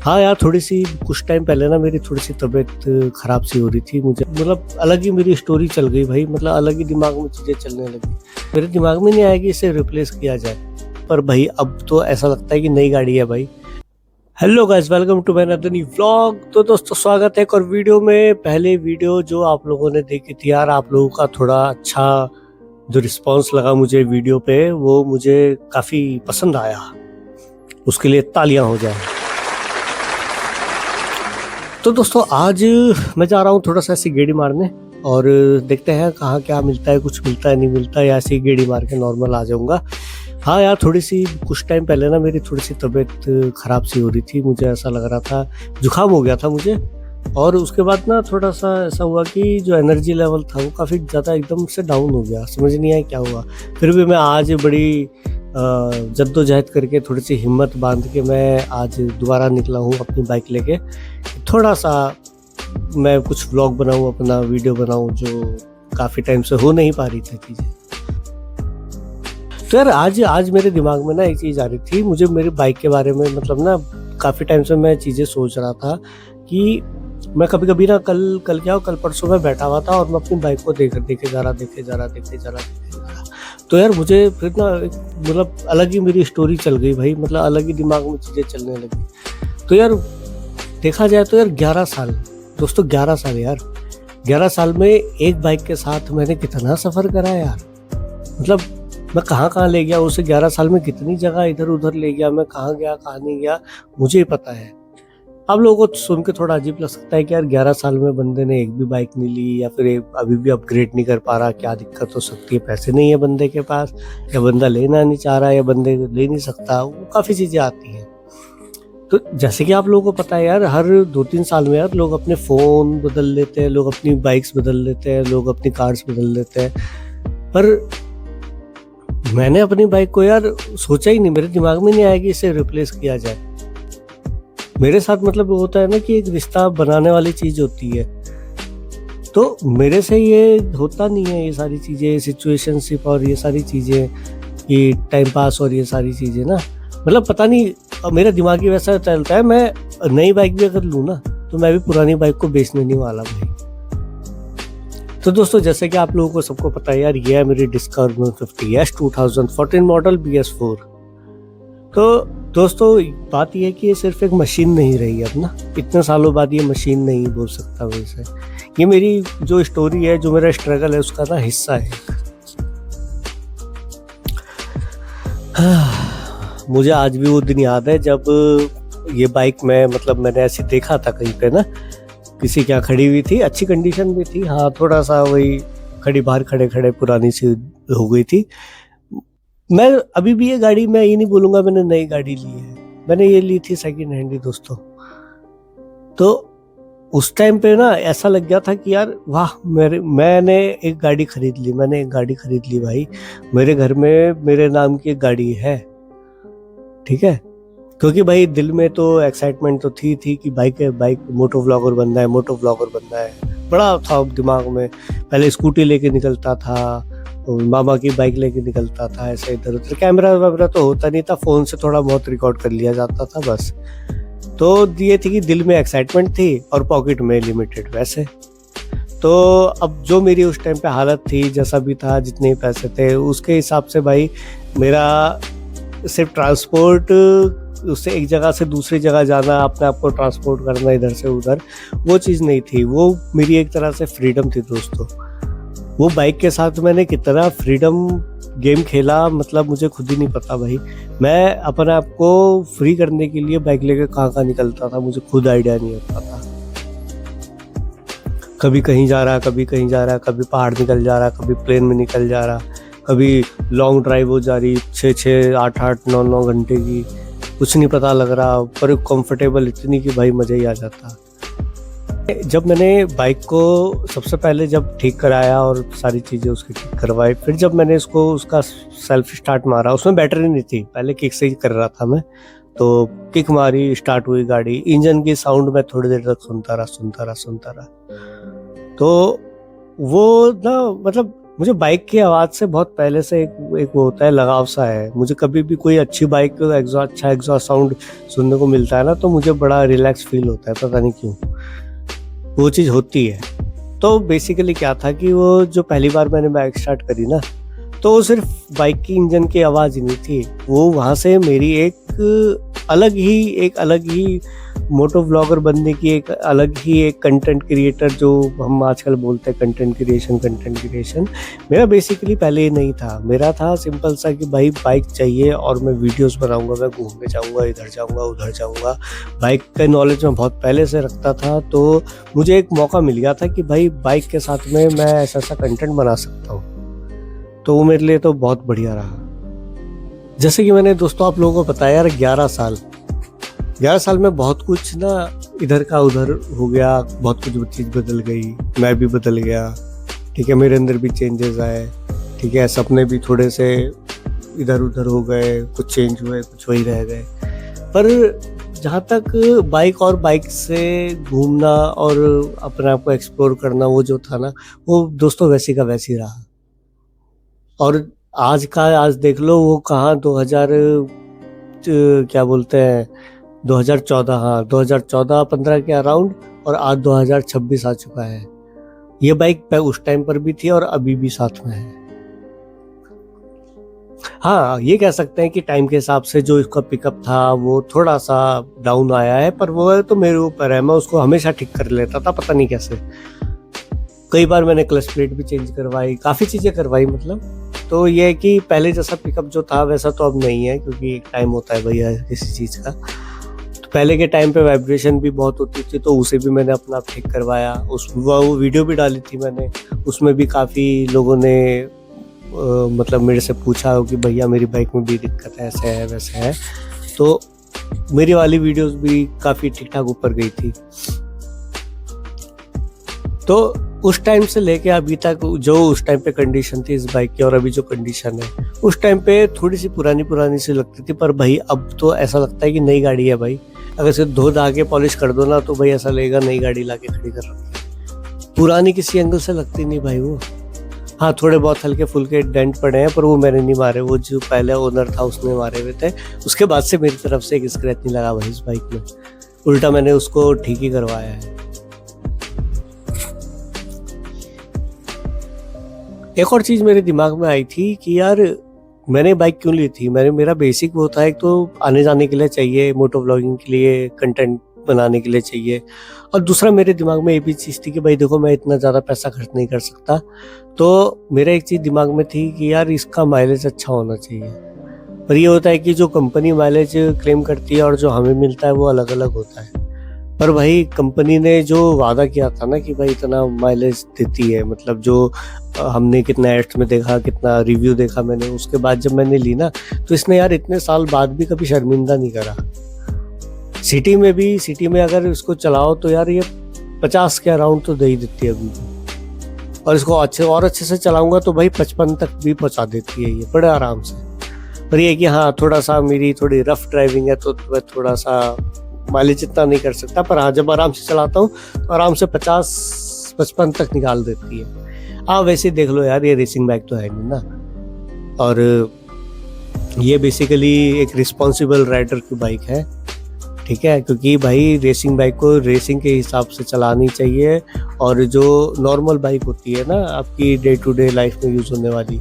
हाँ यार, थोड़ी-सी कुछ टाइम पहले ना मेरी थोड़ी-सी तबीयत ख़राब सी हो रही थी। मुझे मतलब अलग ही मेरी स्टोरी चल गई भाई, मतलब अलग ही दिमाग में चीज़ें चलने लगी। मेरे दिमाग में नहीं आया कि इसे रिप्लेस किया जाए। पर भाई अब तो ऐसा लगता है कि नई गाड़ी है भाई। Hello guys, welcome to my another new vlog. तो दोस्तों स्वागत है एक और वीडियो में। पहले वीडियो जो आप लोगों ने देखी थी यार, आप लोगों का थोड़ा अच्छा जो रिस्पॉन्स लगा मुझे वीडियो पे, वो मुझे काफ़ी पसंद आया। उसके लिए तालियां हो जाए। तो दोस्तों आज मैं जा रहा हूँ थोड़ा सा ऐसी गेड़ी मारने और देखते हैं कहाँ क्या मिलता है, कुछ मिलता है नहीं मिलता है, या ऐसी गेड़ी मार के नॉर्मल आ जाऊँगा। हाँ यार, थोड़ी-सी कुछ टाइम पहले ना मेरी थोड़ी-सी तबीयत ख़राब सी हो रही थी। मुझे ऐसा लग रहा था, जुकाम हो गया था मुझे। और उसके बाद ना थोड़ा-सा ऐसा हुआ कि जो एनर्जी लेवल था वो काफ़ी ज़्यादा एकदम से डाउन हो गया, समझ नहीं आया क्या हुआ। फिर भी मैं आज बड़ी जद्दोजहद करके, थोड़ी-सी हिम्मत बाँध के मैं आज दोबारा निकला हूँ अपनी बाइक लेके। थोड़ा-सा मैं कुछ व्लॉग बनाऊँ, अपना वीडियो बनाऊँ, जो काफ़ी टाइम से हो नहीं पा रही थी चीज़ें। तो यार आज मेरे दिमाग में ना एक चीज़ आ रही थी, मुझे मेरी बाइक के बारे में, मतलब ना काफ़ी टाइम से मैं चीज़ें सोच रहा था कि मैं कभी-कभी ना कल परसों मैं बैठा हुआ था और मैं अपनी बाइक को देखे जा रहा। तो यार मुझे फिर ना एक मतलब अलग ही मेरी स्टोरी चल गई भाई, मतलब अलग ही दिमाग में चीज़ें चलने लगी। तो यार देखा जाए तो यार 11 साल, दोस्तों 11 साल यार, 11 साल में एक बाइक के साथ मैंने कितना सफ़र करा है यार। मतलब मैं कहाँ-कहाँ ले गया उसे, 11 साल में कितनी जगह इधर-उधर ले गया, मैं कहाँ गया, कहाँ नहीं गया, मुझे ही पता है। आप लोगों को सुन के थोड़ा अजीब लग सकता है कि यार 11 साल में बंदे ने एक भी बाइक नहीं ली, या फिर अभी भी अपग्रेड नहीं कर पा रहा, क्या दिक्कत हो सकती है, पैसे नहीं है बंदे के पास, या बंदा लेना नहीं चाह रहा, या बंदे ले नहीं सकता, वो काफ़ी चीज़ें आती हैं। तो जैसे कि आप लोगों को पता है यार, हर 2-3 साल में यार लोग अपने फ़ोन बदल लेते हैं, लोग अपनी बाइक्स बदल लेते हैं, लोग अपनी कार्स बदल लेते हैं। पर मैंने अपनी बाइक को यार सोचा ही नहीं, मेरे दिमाग में नहीं आया कि इसे रिप्लेस किया जाए। मेरे साथ मतलब वो होता है ना कि एक रिश्ता बनाने वाली चीज़ होती है, तो मेरे से ये होता नहीं है, ये सारी चीज़ें, सिचुएशनशिप और ये सारी चीज़ें, कि टाइम पास और ये सारी चीज़ें ना, मतलब पता नहीं मेरा दिमाग ही वैसा चलता है। मैं नई बाइक भी अगर लूँ ना, तो मैं भी पुरानी बाइक को बेचने नहीं वाला भाई। तो दोस्तों जैसे कि आप लोगों को सबको पता है यार, ये है मेरी डिस्कवर 150S 2014 मॉडल BS4। तो दोस्तों बात ये है कि ये सिर्फ एक मशीन नहीं रही अब ना, इतने सालों बाद ये मशीन नहीं बोल सकता मैं इसे। ये मेरी जो स्टोरी है, जो मेरा स्ट्रगल है, उसका ना हिस्सा है। मुझे आज भी वो दिन याद है जब ये बाइक मैंने ऐसे देखा था कहीं पे ना, किसी के यहाँ खड़ी हुई थी, अच्छी कंडीशन में थी। हाँ, थोड़ा-सा वही खड़ी बाहर खड़े-खड़े पुरानी सी हो गई थी। मैं अभी भी ये गाड़ी, मैं ये नहीं बोलूँगा मैंने नई गाड़ी ली है, मैंने ये ली थी सेकंड हैंड ही दोस्तों। तो उस टाइम पे ना ऐसा लग गया था कि यार वाह, मैंने एक गाड़ी खरीद ली भाई। मेरे घर में मेरे नाम की एक गाड़ी है, ठीक है? क्योंकि भाई दिल में तो एक्साइटमेंट तो थी कि बाइक मोटो व्लॉगर बनना है। बड़ा था दिमाग में। पहले स्कूटी लेके निकलता था, मामा की बाइक लेके निकलता था, ऐसे इधर-उधर। कैमरा वैमरा तो होता नहीं था, फ़ोन से थोड़ा बहुत रिकॉर्ड कर लिया जाता था बस। तो ये थी कि दिल में एक्साइटमेंट थी और पॉकेट में लिमिटेड पैसे। तो अब जो मेरी उस टाइम पे हालत थी, जैसा भी था, जितने पैसे थे, उसके हिसाब से भाई मेरा सिर्फ ट्रांसपोर्ट, उससे एक जगह से दूसरी जगह जाना, अपने आप को ट्रांसपोर्ट करना इधर से उधर, वो चीज़ नहीं थी। वो मेरी एक तरह से फ्रीडम थी दोस्तों। वो बाइक के साथ मैंने कितना फ्रीडम गेम खेला, मतलब मुझे खुद ही नहीं पता भाई। मैं अपने आप को फ्री करने के लिए बाइक लेके कहाँ निकलता था, मुझे खुद आइडिया नहीं होता था। कभी कहीं जा रहा, कभी पहाड़ निकल जा रहा, कभी प्लेन में निकल जा रहा, कभी लॉन्ग ड्राइव हो जा रही 6-6, 8-8, 9-9 घंटे की, कुछ नहीं पता लग रहा, पर कंफर्टेबल इतनी कि भाई मज़ा ही आ जाता। जब मैंने बाइक को सबसे पहले जब ठीक कराया और सारी चीज़ें उसकी ठीक करवाई, फिर जब मैंने उसका सेल्फ स्टार्ट मारा, उसमें बैटरी नहीं थी, पहले किक से ही कर रहा था मैं। तो किक मारी, स्टार्ट हुई गाड़ी, इंजन की साउंड मैं थोड़ी देर तक सुनता रहा। तो वो ना, मतलब मुझे बाइक की आवाज़ से बहुत पहले से एक वो होता है, लगाव सा है। मुझे कभी भी कोई अच्छी बाइक का अच्छा एग्जॉस्ट साउंड सुनने को मिलता है ना, तो मुझे बड़ा रिलैक्स फील होता है, पता नहीं क्यों वो चीज़ होती है। तो बेसिकली क्या था कि वो जो पहली बार मैंने बाइक स्टार्ट करी ना, तो वो सिर्फ बाइक की इंजन की आवाज़ ही नहीं थी, वो वहाँ से मेरी एक अलग ही मोटो व्लॉगर बनने की एक कंटेंट क्रिएटर, जो हम आजकल बोलते हैं कंटेंट क्रिएशन, मेरा बेसिकली पहले ही नहीं था। मेरा था सिंपल सा कि भाई बाइक चाहिए और मैं वीडियोस बनाऊंगा, मैं घूमने जाऊंगा, इधर जाऊंगा उधर जाऊंगा। बाइक का नॉलेज मैं बहुत पहले से रखता था, तो मुझे एक मौका मिल गया था कि भाई बाइक के साथ में मैं ऐसा कंटेंट बना सकता हूँ, तो वो मेरे लिए तो बहुत बढ़िया रहा। जैसे कि मैंने दोस्तों आप लोगों को बताया यार, 11 साल में बहुत कुछ ना इधर का उधर हो गया, बहुत कुछ चीज़ बदल गई, मैं भी बदल गया, ठीक है, मेरे अंदर भी चेंजेस आए, ठीक है, सपने भी थोड़े से इधर उधर हो गए, कुछ चेंज हुए, कुछ वही रह गए। पर जहाँ तक बाइक से घूमना और अपने आप को एक्सप्लोर करना, वो जो था ना, वो दोस्तों वैसी का वैसी रहा। और आज देख लो वो कहाँ 2014, हाँ 2014-15 के अराउंड, और आज 2026 आ चुका है। ये बाइक उस टाइम पर भी थी और अभी भी साथ में है। हाँ, ये कह सकते हैं कि टाइम के हिसाब से जो इसका पिकअप था वो थोड़ा सा डाउन आया है, पर वो तो मेरे ऊपर है, मैं उसको हमेशा ठीक कर लेता था, पता नहीं कैसे। कई बार मैंने क्लच प्लेट भी चेंज करवाई, काफ़ी चीज़ें करवाई मतलब। तो ये है कि पहले जैसा पिकअप जो था वैसा तो अब नहीं है, क्योंकि एक टाइम होता है भैया किसी चीज़ का। तो पहले के टाइम पे वाइब्रेशन भी बहुत होती थी, तो उसे भी मैंने अपना आप ठीक करवाया। वो वीडियो भी डाली थी मैंने, उसमें भी काफ़ी लोगों ने मतलब मेरे से पूछा कि भैया मेरी बाइक में भी दिक्कत है, ऐसे है वैसे है। तो मेरी वाली वीडियोस भी काफ़ी ठीक ठाक ऊपर गई थी। तो उस टाइम से लेके अभी तक जो उस टाइम पे कंडीशन थी इस बाइक की और अभी जो कंडीशन है, उस टाइम पे थोड़ी सी पुरानी सी लगती थी, पर भाई अब तो ऐसा लगता है कि नई गाड़ी है भाई। अगर सिर्फ धो धा के पॉलिश कर दो ना, तो भाई ऐसा लगेगा नई गाड़ी लाके खड़ी कर रखी है। पुरानी किसी एंगल से लगती नहीं भाई वो। हाँ, थोड़े बहुत हल्के फुल्के डेंट पड़े हैं, पर वो मैंने नहीं मारे, वो जो पहले ओनर था उसने मारे हुए थे। उसके बाद से मेरी तरफ से एक स्क्रैच नहीं लगा भाई इस बाइक में, उल्टा मैंने उसको ठीक ही करवाया है। एक और चीज़ मेरे दिमाग में आई थी कि यार मैंने बाइक क्यों ली थी। मेरा बेसिक वो था, एक तो आने जाने के लिए चाहिए, मोटो व्लॉगिंग के लिए, कंटेंट बनाने के लिए चाहिए, और दूसरा मेरे दिमाग में ये भी चीज़ थी कि भाई देखो मैं इतना ज़्यादा पैसा खर्च नहीं कर सकता, तो मेरा एक चीज़ दिमाग में थी कि यार इसका माइलेज अच्छा होना चाहिए। पर ये होता है कि जो कंपनी माइलेज क्लेम करती है और जो हमें मिलता है वो अलग अलग होता है। पर भाई कंपनी ने जो वादा किया था ना कि भाई इतना माइलेज देती है, मतलब जो हमने कितना एड्स में देखा, कितना रिव्यू देखा मैंने, उसके बाद जब मैंने ली ना, तो इसने यार इतने साल बाद भी कभी शर्मिंदा नहीं करा। सिटी में अगर इसको चलाओ तो यार ये 50 के अराउंड तो दे ही देती है अभी भी, और इसको अच्छे से चलाऊंगा तो भाई 55 तक भी पहुंचा देती है ये बड़े आराम से। पर ये कि हाँ, थोड़ा सा मेरी थोड़ी रफ ड्राइविंग है, तो मैं थोड़ा सा माइलेज इतना नहीं कर सकता, पर हाँ जब आराम से चलाता हूँ तो आराम से 50-55 तक निकाल देती है। हाँ, वैसे देख लो यार, ये रेसिंग बाइक तो है नहीं ना, और ये बेसिकली एक रिस्पॉन्सिबल राइडर की बाइक है, ठीक है, क्योंकि भाई रेसिंग बाइक को रेसिंग के हिसाब से चलानी चाहिए, और जो नॉर्मल बाइक होती है ना आपकी डे टू डे लाइफ में यूज़ होने वाली,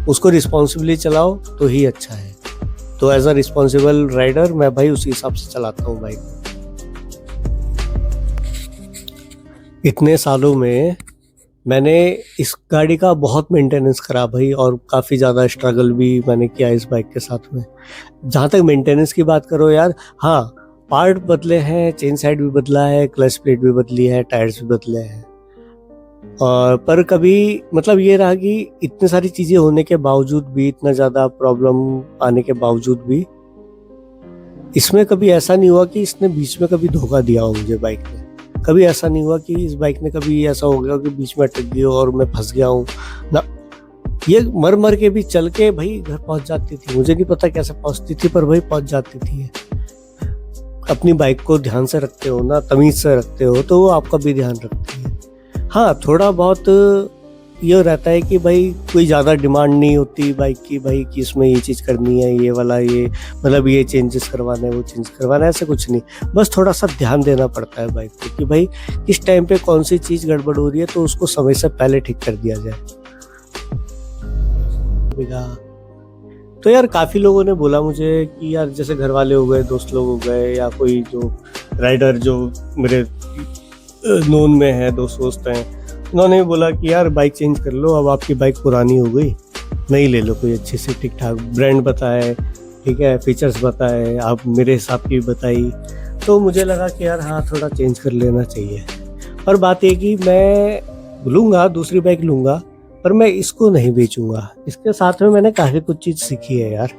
उसको रिस्पॉन्सिबली चलाओ तो ही अच्छा है। तो एज अ रिस्पॉन्सिबल राइडर मैं भाई उसी हिसाब से चलाता हूँ बाइक। इतने सालों में मैंने इस गाड़ी का बहुत मेंटेनेंस करा भाई, और काफ़ी ज़्यादा स्ट्रगल भी मैंने किया इस बाइक के साथ में। जहाँ तक मेंटेनेंस की बात करो यार, हाँ पार्ट बदले हैं, चेन साइड भी बदला है, क्लच प्लेट भी बदली है, टायर्स भी बदले हैं, और पर कभी मतलब ये रहा कि इतनी सारी चीज़ें होने के बावजूद भी, इतना ज़्यादा प्रॉब्लम आने के बावजूद भी, इसमें कभी ऐसा नहीं हुआ कि इसने बीच में कभी धोखा दिया हो मुझे बाइक ने। कभी ऐसा नहीं हुआ कि इस बाइक ने कभी ऐसा हो गया कि बीच में अटक गई हो और मैं फंस गया हूँ ना। ये मर के भी चल के भाई घर पहुंच जाती थी, मुझे नहीं पता कैसे पहुंचती थी, पर भाई पहुंच जाती थी। अपनी बाइक को ध्यान से रखते हो ना, तमीज से रखते हो, तो वो आपका भी ध्यान रखती है। हाँ, थोड़ा बहुत ये रहता है कि भाई कोई ज़्यादा डिमांड नहीं होती बाइक की, भाई कि इसमें ये चीज़ करनी है, ये वाला ये मतलब ये चेंजेस करवाना है, वो चेंज करवाना है, ऐसा कुछ नहीं। बस थोड़ा सा ध्यान देना पड़ता है बाइक को कि भाई किस टाइम पे कौन सी चीज़ गड़बड़ हो रही है, तो उसको समय से पहले ठीक कर दिया जाए। तो यार काफ़ी लोगों ने बोला मुझे कि यार जैसे घर वाले हो गए, दोस्त लोग हो गए, या कोई जो राइडर जो मेरे नोन में है, दोस्त हैं, उन्होंने भी बोला कि यार बाइक चेंज कर लो, अब आपकी बाइक पुरानी हो गई, नई ले लो कोई अच्छी सी, ठीक ठाक ब्रांड बताए, ठीक है, फीचर्स बताए, आप मेरे हिसाब की बताई। तो मुझे लगा कि यार हाँ थोड़ा चेंज कर लेना चाहिए। और बात ये कि मैं लूँगा, दूसरी बाइक लूँगा, पर मैं इसको नहीं बेचूँगा। इसके साथ में मैंने काफ़ी कुछ चीज़ सीखी है यार,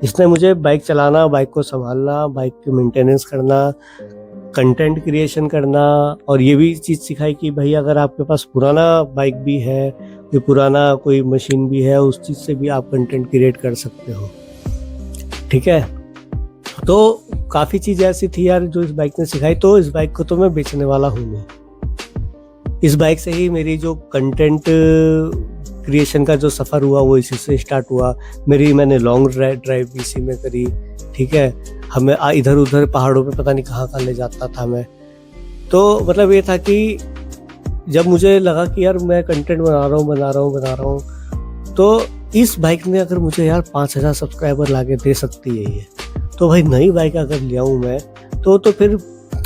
इसने मुझे बाइक चलाना, बाइक को संभालना, बाइक की मेंटेनेंस करना, कंटेंट क्रिएशन करना, और ये भी चीज़ सिखाई कि भाई अगर आपके पास पुराना बाइक भी है, कोई पुराना कोई मशीन भी है, उस चीज़ से भी आप कंटेंट क्रिएट कर सकते हो, ठीक है। तो काफ़ी चीज़ ऐसी थी यार जो इस बाइक ने सिखाई। तो इस बाइक को तो मैं बेचने वाला हूँ नहीं। इस बाइक से ही मेरी जो कंटेंट क्रिएशन का जो सफ़र हुआ वो इसी से स्टार्ट हुआ। मैंने लॉन्ग ड्राइव इसी में करी, ठीक है। हमें इधर उधर पहाड़ों पे पता नहीं कहाँ कहाँ ले जाता था मैं। तो मतलब ये था कि जब मुझे लगा कि यार मैं कंटेंट बना रहा हूँ, तो इस बाइक ने अगर मुझे यार 5000 सब्सक्राइबर लाके दे सकती है ये, तो भाई नई बाइक अगर ले आऊँ मैं, तो फिर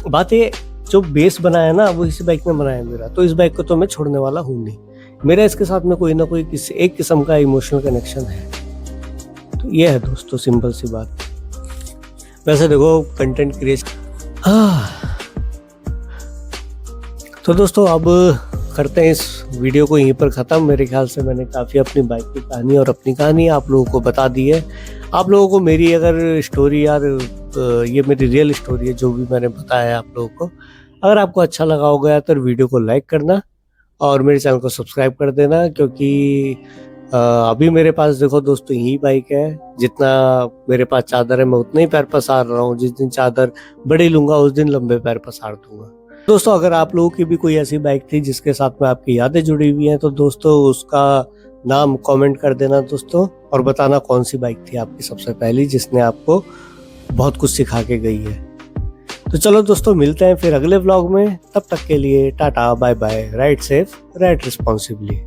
बात ये जो बेस बनाया ना वो इसी बाइक ने बनाया मेरा। तो इस बाइक को तो मैं छोड़ने वाला हूँ नहीं। मेरा इसके साथ में कोई ना कोई किसी एक किस्म का इमोशनल कनेक्शन है। तो ये है दोस्तों, सिंपल सी बात। वैसे देखो कंटेंट क्रिएशन, तो दोस्तों अब करते हैं इस वीडियो को यहीं पर ख़त्म। मेरे ख्याल से मैंने काफ़ी अपनी बाइक की कहानी और अपनी कहानी आप लोगों को बता दी है। आप लोगों को मेरी अगर स्टोरी यार, ये मेरी रियल स्टोरी है जो भी मैंने बताया आप लोगों को, अगर आपको अच्छा लगा होगा तो वीडियो को लाइक करना और मेरे चैनल को सब्सक्राइब कर देना। क्योंकि अभी मेरे पास देखो दोस्तों यही बाइक है, जितना मेरे पास चादर है मैं उतना ही पैर पसार रहा हूँ। जिस दिन चादर बड़ी लूँगा उस दिन लंबे पैर पसार दूंगा। दोस्तों अगर आप लोगों की भी कोई ऐसी बाइक थी जिसके साथ में आपकी यादें जुड़ी हुई हैं, तो दोस्तों उसका नाम कमेंट कर देना दोस्तों, और बताना कौन सी बाइक थी आपकी सबसे पहली जिसने आपको बहुत कुछ सिखा के गई है। तो चलो दोस्तों मिलते हैं फिर अगले व्लॉग में। तब तक के लिए tata bye bye, ride safe ride responsibly.